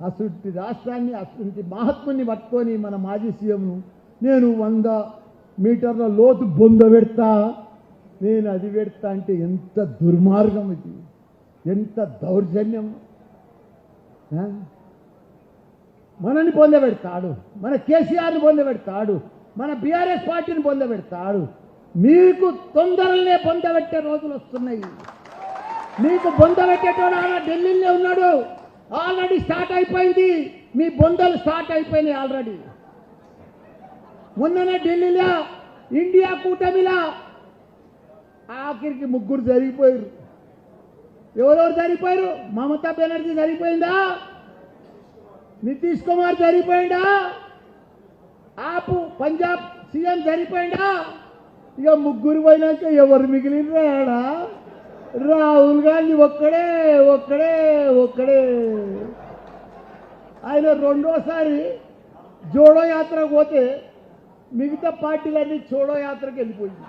అసలు రాష్ట్రాన్ని అసలు మహాత్ముని పట్టుకొని మన మాజీ సీఎంను నేను 100 మీటర్ల లోతు బొంద పెడతా, నేను అది పెడతా అంటే ఎంత దుర్మార్గం ఇది, ఎంత దౌర్జన్యం. మనని పొందబెడతాడు, మన కేసీఆర్ని పొందబెడతాడు, మన బీఆర్ఎస్ పార్టీని పొందబెడతాడు. మీకు తొందరలనే పొందబెట్టే రోజులు వస్తున్నాయి. మీకు బొందబెట్టేటోడు ఆల్రెడీ ఢిల్లీలో ఉన్నాడు, ఆల్రెడీ స్టార్ట్ అయిపోయింది. మీ బొందలు స్టార్ట్ అయిపోయినాయి ఆల్రెడీ. మొన్ననే ఢిల్లీలో ఇండియా కూటమిలా ఆఖరికి 3 జరిగిపోయారు. ఎవరెవరు జరిగిపోయారు? మమతా బెనర్జీ జరిగిపోయిందా? నితీష్ కుమార్ జరిగిపోయిందా? ఆపు పంజాబ్ సీఎం జరిగిపోయిందా? ఇక 3 పోయినాక ఎవరు మిగిలినరా? రాహుల్ గాంధీ ఒక్కడే ఒక్కడే ఒక్కడే. ఆయన రెండోసారి జోడో యాత్రకు పోతే మిగతా పార్టీలన్నీ చోడో యాత్రకు వెళ్ళిపోయింది.